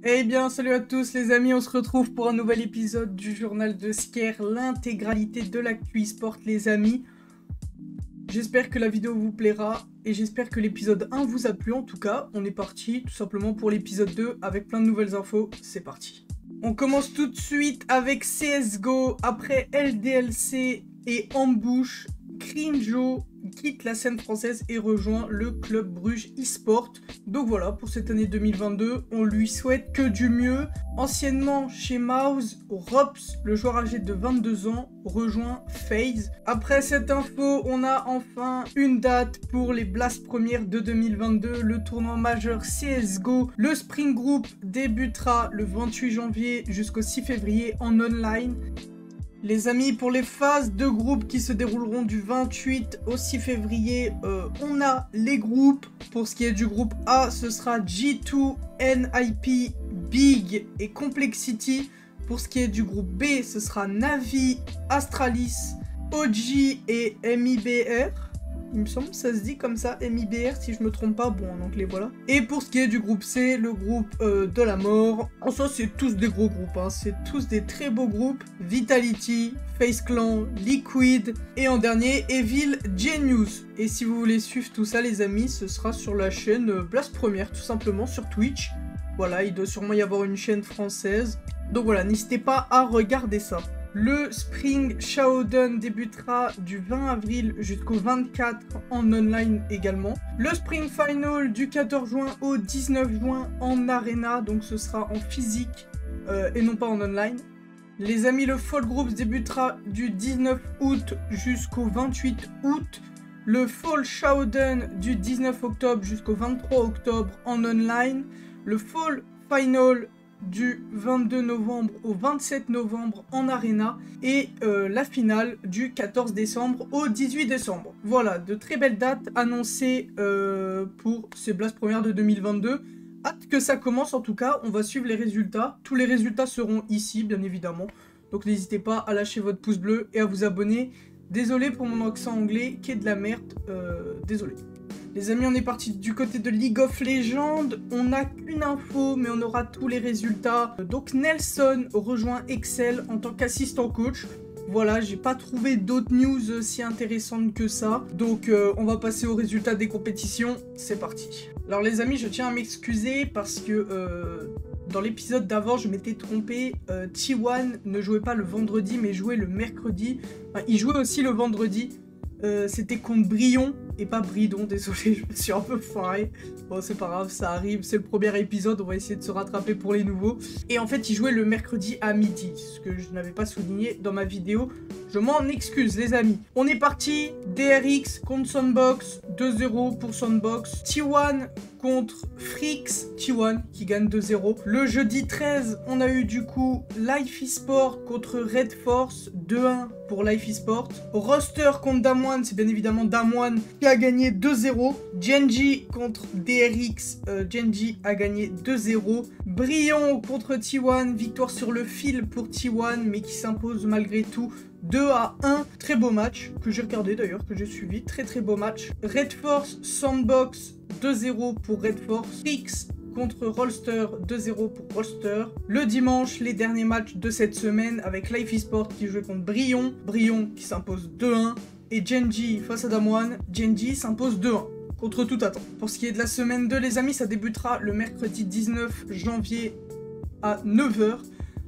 Eh bien, salut à tous les amis, on se retrouve pour un nouvel épisode du journal de Sker, l'intégralité de l'actu e-sport les amis. J'espère que la vidéo vous plaira et j'espère que l'épisode 1 vous a plu. En tout cas, on est parti tout simplement pour l'épisode 2 avec plein de nouvelles infos, c'est parti. On commence tout de suite avec CSGO, après LDLC et Ambush, Crinjo quitte la scène française et rejoint le club Bruges eSport. Donc voilà, pour cette année 2022, on lui souhaite que du mieux. Anciennement chez Mouse, Rops, le joueur âgé de 22 ans, rejoint FaZe. Après cette info, on a enfin une date pour les Blast premières de 2022, le tournoi majeur CSGO. Le Spring Group débutera le 28 janvier jusqu'au 6 février en online. Les amis, pour les phases de groupe qui se dérouleront du 28 au 6 février, on a les groupes. Pour ce qui est du groupe A, ce sera G2, NIP, Big et Complexity. Pour ce qui est du groupe B, ce sera Navi, Astralis, OG et MIBR. Il me semble que ça se dit comme ça, MIBR, si je me trompe pas, bon en anglais voilà. Et pour ce qui est du groupe C, le groupe de la mort, en soi c'est tous des gros groupes, hein. C'est tous des très beaux groupes. Vitality, FaZe Clan, Liquid et en dernier Evil Genius. Et si vous voulez suivre tout ça les amis, ce sera sur la chaîne Blast Première tout simplement sur Twitch. Voilà, il doit sûrement y avoir une chaîne française. Donc voilà, n'hésitez pas à regarder ça. Le Spring Showdown débutera du 20 avril jusqu'au 24 en online également. Le Spring Final du 14 juin au 19 juin en arena, donc ce sera en physique et non pas en online. Les amis, le Fall Groups débutera du 19 août jusqu'au 28 août. Le Fall Showdown du 19 octobre jusqu'au 23 octobre en online. Le Fall Final du 22 novembre au 27 novembre en arena et la finale du 14 décembre au 18 décembre. Voilà, de très belles dates annoncées pour ces Blast premières de 2022. Hâte que ça commence en tout cas, on va suivre les résultats. Tous les résultats seront ici bien évidemment. Donc n'hésitez pas à lâcher votre pouce bleu et à vous abonner. Désolé pour mon accent anglais qui est de la merde, désolé. Les amis, on est parti du côté de League of Legends. On n'a qu'une info, mais on aura tous les résultats. Donc Nelson rejoint Excel en tant qu'assistant coach. Voilà, j'ai pas trouvé d'autres news si intéressantes que ça. Donc on va passer aux résultats des compétitions. C'est parti. Alors les amis, je tiens à m'excuser parce que dans l'épisode d'avant, je m'étais trompé. T1 ne jouait pas le vendredi, mais jouait le mercredi. Enfin, il jouait aussi le vendredi. C'était contre Brion et pas Bridon, désolé, je me suis un peu foiré. Bon, c'est pas grave, ça arrive, c'est le premier épisode, on va essayer de se rattraper pour les nouveaux. Et en fait, il jouait le mercredi à midi, ce que je n'avais pas souligné dans ma vidéo. Je m'en excuse, les amis. On est parti, DRX contre Soundbox, 2-0 pour Soundbox. T1 contre Freaks, T1 qui gagne 2-0. Le jeudi 13, on a eu du coup Life eSport contre Red Force, 2-1 pour Life eSport. Roster contre Damwon, c'est bien évidemment Damwon qui a gagné 2-0. Genji contre DRX, Genji a gagné 2-0. Brion contre T1, victoire sur le fil pour T1, mais qui s'impose malgré tout 2-1. Très beau match, que j'ai regardé d'ailleurs, que j'ai suivi. Très beau match. Red Force, Soundbox, 2-0 pour Red Force. Freaks contre Rolster, 2-0 pour Rolster. Le dimanche, les derniers matchs de cette semaine avec Life eSport qui jouait contre Brion. Brion qui s'impose 2-1. Et Genji face à Damwon. Genji s'impose 2-1. Contre toute attente. Pour ce qui est de la semaine 2, les amis, ça débutera le mercredi 19 janvier à 9 h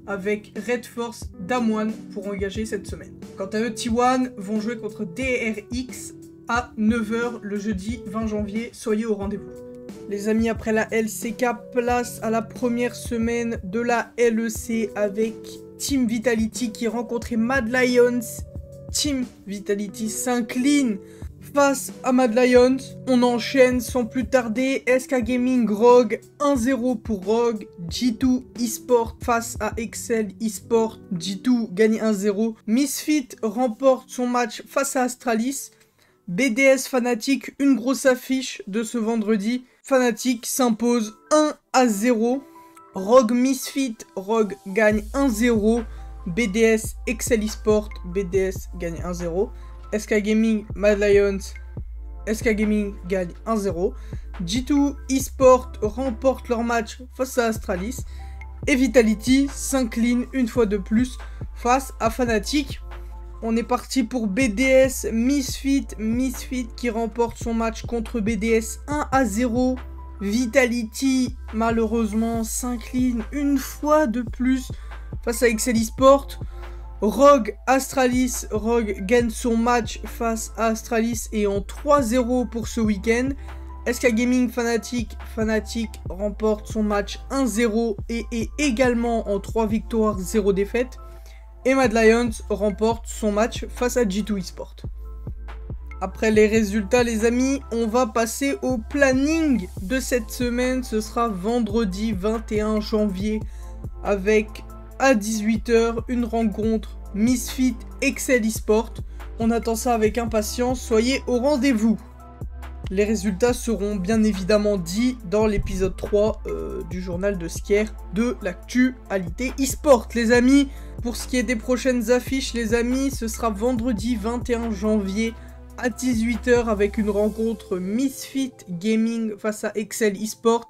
avec Red Force Damwon pour engager cette semaine. Quant à eux, T1 vont jouer contre DRX à 9 h le jeudi 20 janvier. Soyez au rendez-vous. Les amis, après la LCK, place à la première semaine de la LEC avec Team Vitality qui rencontrait Mad Lions. Team Vitality s'incline face à Mad Lions. On enchaîne sans plus tarder. SK Gaming Rogue, 1-0 pour Rogue. G2 eSport face à Excel eSport. G2 gagne 1-0. Misfit remporte son match face à Astralis. BDS Fnatic, une grosse affiche de ce vendredi. Fnatic s'impose 1-0. Rogue Misfit, Rogue gagne 1-0. BDS Excel eSport, BDS gagne 1-0. SK Gaming Mad Lions, SK Gaming gagne 1-0. G2 eSport remporte leur match face à Astralis. Et Vitality s'incline une fois de plus face à Fnatic. On est parti pour BDS Misfit. Misfit qui remporte son match contre BDS 1-0. Vitality, malheureusement, s'incline une fois de plus face à Excel Esports. Rogue Astralis, Rogue gagne son match face à Astralis et en 3-0 pour ce week-end. SK Gaming Fnatic, Fnatic remporte son match 1-0 et est également en 3 victoires, 0 défaites. Et Mad Lions remporte son match face à G2 Esports. Après les résultats les amis, on va passer au planning de cette semaine. Ce sera vendredi 21 janvier avec à 18 h une rencontre Misfit Excel Esports. On attend ça avec impatience, soyez au rendez-vous. Les résultats seront bien évidemment dits dans l'épisode 3 du journal de Skier de l'actualité e-sport les amis. Pour ce qui est des prochaines affiches les amis, ce sera vendredi 21 janvier à 18 h avec une rencontre Misfit Gaming face à Excel Esports.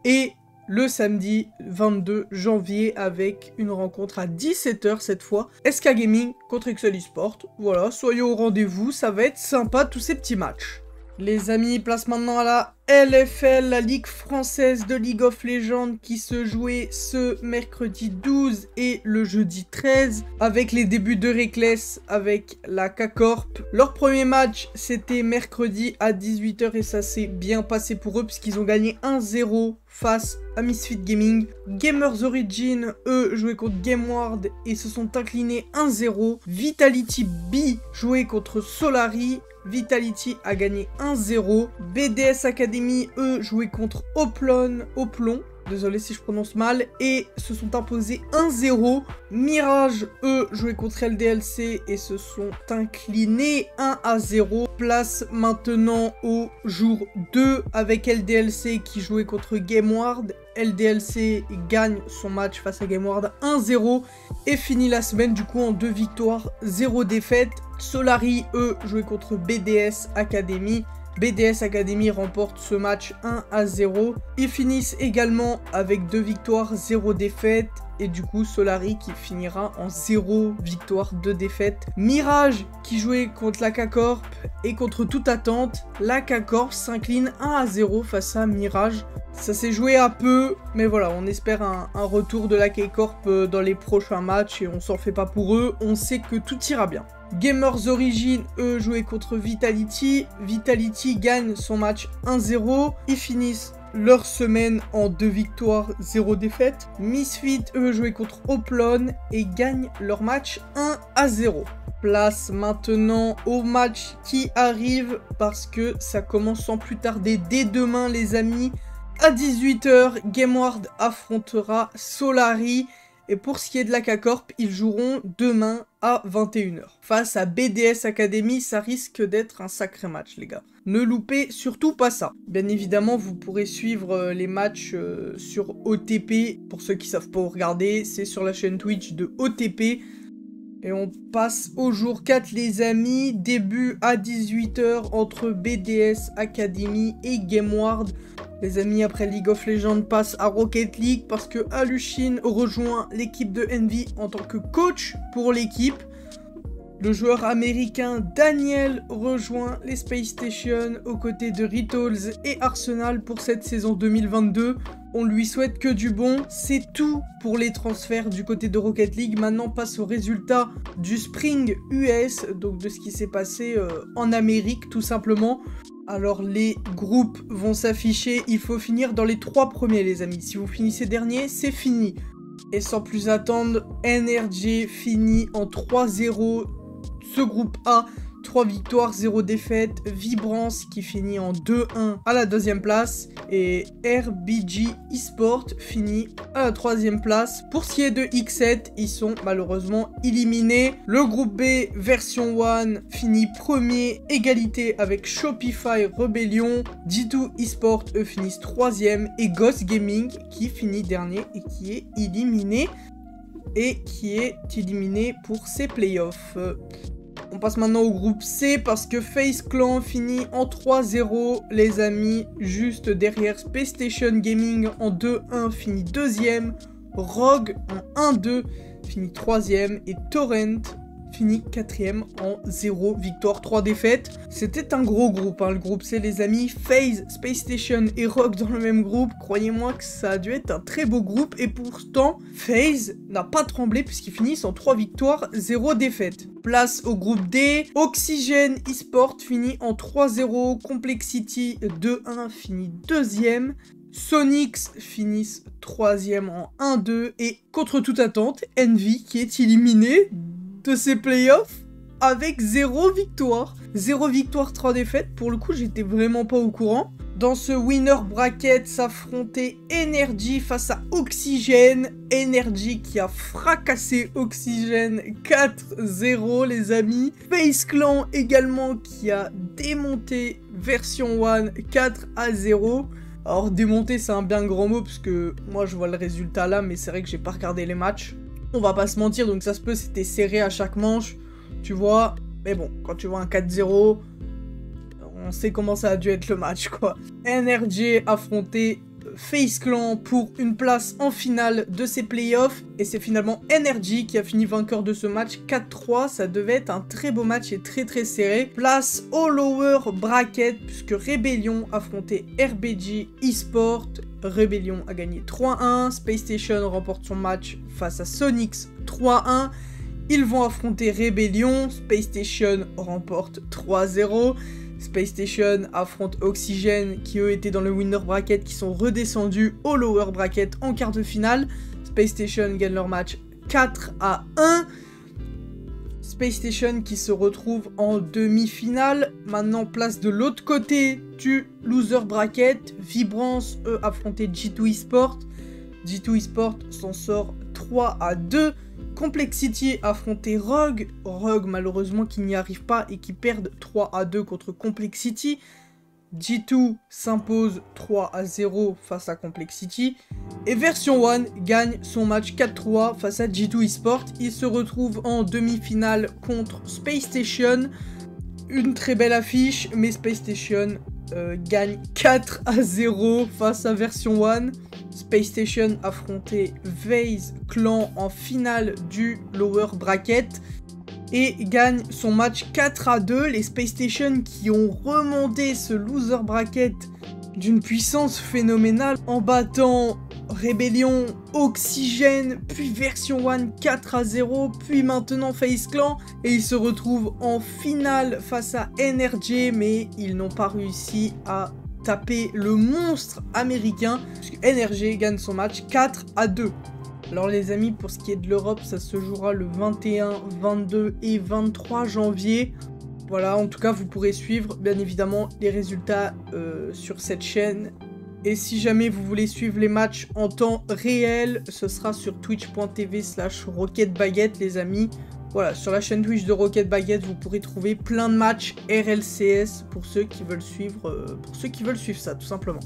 Et le samedi 22 janvier avec une rencontre à 17 h cette fois, SK Gaming contre Excel Esports. Voilà, soyez au rendez-vous, ça va être sympa tous ces petits matchs. Les amis, place maintenant à la LFL, la Ligue française de League of Legends qui se jouait ce mercredi 12 et le jeudi 13 avec les débuts de Reckless avec la K-Corp. Leur premier match c'était mercredi à 18 h et ça s'est bien passé pour eux puisqu'ils ont gagné 1-0 face à Misfit Gaming. Gamers Origin, eux, jouaient contre GameWard et se sont inclinés 1-0. Vitality B jouait contre Solari. Vitality a gagné 1-0. BDS Academy, eux, jouaient contre Oplon, désolé si je prononce mal, et se sont imposés 1-0. Mirage, eux, jouaient contre LDLC et se sont inclinés 1-0. Place maintenant au jour 2 avec LDLC qui jouait contre GameWard. LDLC gagne son match face à GameWard 1-0 et finit la semaine du coup en 2 victoires, 0 défaites. Solari, eux, jouaient contre BDS Academy. BDS Academy remporte ce match 1-0. Ils finissent également avec 2 victoires, 0 défaites. Et du coup, Solari qui finira en 0 victoire, 2 défaites. Mirage qui jouait contre la K-Corp et contre toute attente, la K-Corp s'incline 1-0 face à Mirage. Ça s'est joué à peu, mais voilà, on espère un retour de la K-Corp dans les prochains matchs et on s'en fait pas pour eux, on sait que tout ira bien. Gamers Origin, eux, jouaient contre Vitality. Vitality gagne son match 1-0. Ils finissent leur semaine en 2 victoires, 0 défaites. Misfit, eux, jouaient contre Oplon et gagnent leur match 1-0. Place maintenant au match qui arrive parce que ça commence sans plus tarder dès demain les amis. À 18 h, GameWard affrontera Solari. Et pour ce qui est de la K-Corp, ils joueront demain à 21 h. Face à BDS Academy, ça risque d'être un sacré match, les gars. Ne loupez surtout pas ça. Bien évidemment, vous pourrez suivre les matchs sur OTP. Pour ceux qui savent pas où regarder, c'est sur la chaîne Twitch de OTP. Et on passe au jour 4, les amis. Début à 18 h entre BDS Academy et GameWard. Les amis, après League of Legends passe à Rocket League parce que Alushin rejoint l'équipe de Envy en tant que coach pour l'équipe. Le joueur américain Daniel rejoint les Space Station aux côtés de Rituals et Arsenal pour cette saison 2022. On lui souhaite que du bon. C'est tout pour les transferts du côté de Rocket League. Maintenant, passe aux résultats du Spring US, donc de ce qui s'est passé en Amérique tout simplement. Alors les groupes vont s'afficher, il faut finir dans les 3 premiers les amis. Si vous finissez dernier, c'est fini. Et sans plus attendre, NRG finit en 3-0. Ce groupe A, 3 victoires, 0 défaites. Vibrance qui finit en 2-1 à la 2e place. Et RBG Esports finit à la 3e place. Pour ce qui est de X7, ils sont malheureusement éliminés. Le groupe B version 1 finit premier, égalité avec Shopify Rebellion. G2 Esports, eux, finissent 3e. Et Ghost Gaming qui finit dernier et qui est éliminé. Pour ses playoffs. On passe maintenant au groupe C parce que FaZe Clan finit en 3-0, les amis, juste derrière Space Station Gaming en 2-1, finit 2e. Rogue en 1-2 finit 3e et Torrent finit 4e en 0 victoire, 3 défaites. C'était un gros groupe, hein, le groupe C les amis. FaZe, Space Station et Rogue dans le même groupe. Croyez-moi que ça a dû être un très beau groupe. Et pourtant, FaZe n'a pas tremblé puisqu'ils finissent en 3 victoires, 0 défaites. Place au groupe D. Oxygène eSport finit en 3-0. Complexity 2-1 finit 2e. Sonics finissent 3e en 1-2. Et contre toute attente, Envy qui est éliminé de ces playoffs avec 0 victoire. 0 victoire, 3 défaites. Pour le coup, j'étais vraiment pas au courant. Dans ce winner bracket, s'affrontait Energy face à Oxygène. Energy qui a fracassé Oxygène 4-0, les amis. FaZe Clan également qui a démonté Version 1 4-0. Alors démonter, c'est un bien grand mot parce que moi je vois le résultat là, mais c'est vrai que j'ai pas regardé les matchs. On va pas se mentir, donc ça se peut, c'était serré à chaque manche, tu vois. Mais bon, quand tu vois un 4-0, on sait comment ça a dû être le match, quoi. NRG affronté FaZe Clan pour une place en finale de ces playoffs. Et c'est finalement NRG qui a fini vainqueur de ce match 4-3. Ça devait être un très beau match et très très serré. Place au lower bracket, puisque Rebellion affrontait RBG eSport. Rebellion a gagné 3-1. Space Station remporte son match face à Sonics 3-1. Ils vont affronter Rebellion. Space Station remporte 3-0. Space Station affronte Oxygène qui eux étaient dans le winner bracket, qui sont redescendus au lower bracket en quart de finale. Space Station gagne leur match 4-1. Space Station qui se retrouve en demi-finale. Maintenant place de l'autre côté du loser bracket. Vibrance eux affrontaient G2 eSport. G2 eSport s'en sort 3-2. Complexity affrontait Rogue. Rogue malheureusement qui n'y arrive pas et qui perdent 3-2 contre Complexity. G2 s'impose 3-0 face à Complexity. Et Version 1 gagne son match 4-3 face à G2 eSport. Il se retrouve en demi-finale contre Space Station. Une très belle affiche, mais Space Station gagne 4-0 face à Version 1. Space Station affrontait FaZe Clan en finale du lower bracket et gagne son match 4-2. Les Space Station qui ont remonté ce loser bracket d'une puissance phénoménale en battant Rebellion, Oxygène, puis Version 1 4-0, puis maintenant FaZe Clan, et ils se retrouvent en finale face à NRG, mais ils n'ont pas réussi à taper le monstre américain, puisque NRG gagne son match 4-2. Alors les amis, pour ce qui est de l'Europe, ça se jouera le 21, 22 et 23 janvier. Voilà, en tout cas, vous pourrez suivre, bien évidemment, les résultats sur cette chaîne. Et si jamais vous voulez suivre les matchs en temps réel, ce sera sur twitch.tv/RocketBaguette, les amis. Voilà, sur la chaîne Twitch de Rocket Baguette, vous pourrez trouver plein de matchs RLCS pour ceux qui veulent suivre, ça, tout simplement.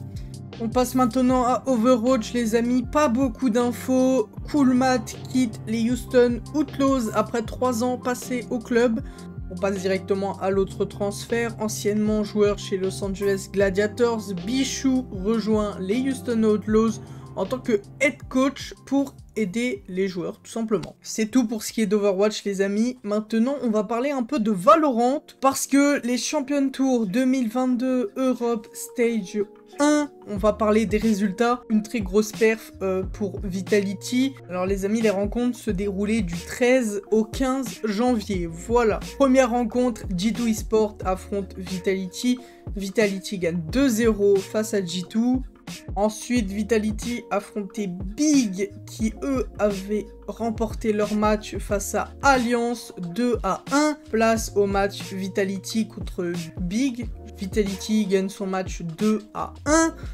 On passe maintenant à Overwatch, les amis. Pas beaucoup d'infos. Coolmat quitte les Houston Outlaws après 3 ans passés au club. On passe directement à l'autre transfert. Anciennement joueur chez Los Angeles Gladiators, Bichou rejoint les Houston Outlaws en tant que head coach pour aider les joueurs, tout simplement. C'est tout pour ce qui est d'Overwatch, les amis. Maintenant, on va parler un peu de Valorant, parce que les Champion Tour 2022 Europe Stage 1, on va parler des résultats. Une très grosse perf pour Vitality. Alors les amis, les rencontres se déroulaient du 13 au 15 janvier. Voilà. Première rencontre, G2 eSport affronte Vitality. Vitality gagne 2-0 face à G2. Ensuite, Vitality affrontait Big, qui eux avaient remporté leur match face à Alliance 2-1. Place au match Vitality contre Big. Vitality gagne son match 2-1.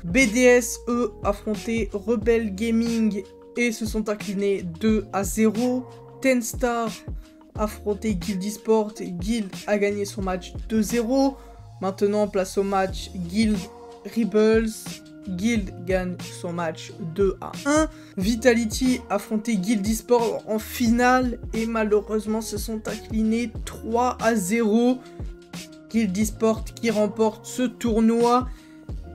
BDS, eux, affrontaient Rebel Gaming et se sont inclinés 2-0. Tenstar affrontait Guild eSport et Guild a gagné son match 2-0. Maintenant, place au match Guild Rebels. Guild gagne son match 2-1. Vitality affrontait Guild eSport en finale et malheureusement se sont inclinés 3-0. Guild eSport qui remporte ce tournoi.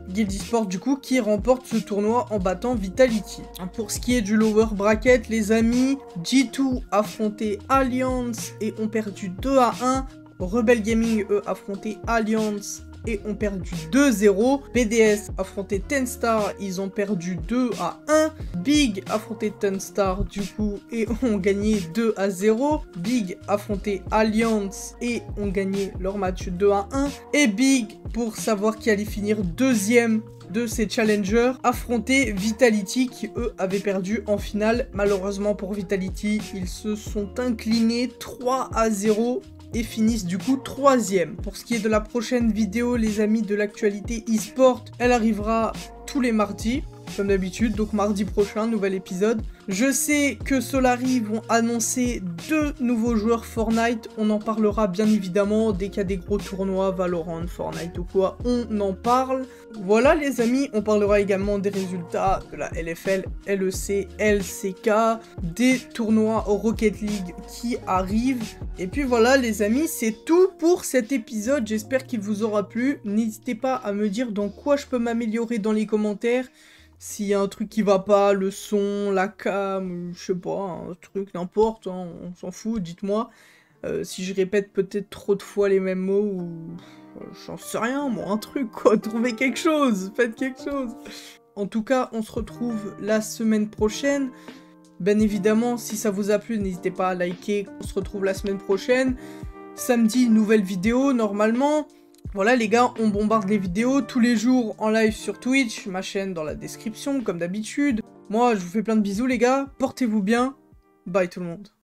Guild Esports du coup qui remporte ce tournoi en battant Vitality. Pour ce qui est du lower bracket, les amis, G2 affronté Alliance et ont perdu 2-1. Rebel Gaming, eux, affronté Alliance et ont perdu 2-0. BDS affronté Tenstar, ils ont perdu 2-1. Big affronté Tenstar du coup et ont gagné 2-0. Big affronté Alliance et ont gagné leur match 2-1. Et Big, pour savoir qui allait finir deuxième de ces challengers, affronté Vitality qui eux avaient perdu en finale. Malheureusement pour Vitality, ils se sont inclinés 3-0 et finissent du coup 3e. Pour ce qui est de la prochaine vidéo, les amis, de l'actualité e-sport, elle arrivera tous les mardis, comme d'habitude, donc mardi prochain, nouvel épisode. Je sais que Solary vont annoncer 2 nouveaux joueurs Fortnite, on en parlera bien évidemment dès qu'il y a des gros tournois, Valorant, Fortnite ou quoi, on en parle. Voilà les amis, on parlera également des résultats de la LFL, LEC, LCK, des tournois Rocket League qui arrivent. Et puis voilà les amis, c'est tout pour cet épisode, j'espère qu'il vous aura plu. N'hésitez pas à me dire dans quoi je peux m'améliorer dans les commentaires. S'il y a un truc qui va pas, le son, la cam, je sais pas, un truc, n'importe, hein, on s'en fout, dites-moi. Si je répète peut-être trop de fois les mêmes mots, ou j'en sais rien, moi, un truc, quoi, trouvez quelque chose, faites quelque chose. En tout cas, on se retrouve la semaine prochaine. Bien évidemment, si ça vous a plu, n'hésitez pas à liker, on se retrouve la semaine prochaine. Samedi, nouvelle vidéo, normalement. Voilà les gars, on bombarde les vidéos tous les jours en live sur Twitch, ma chaîne dans la description comme d'habitude. Moi je vous fais plein de bisous les gars, portez-vous bien, bye tout le monde.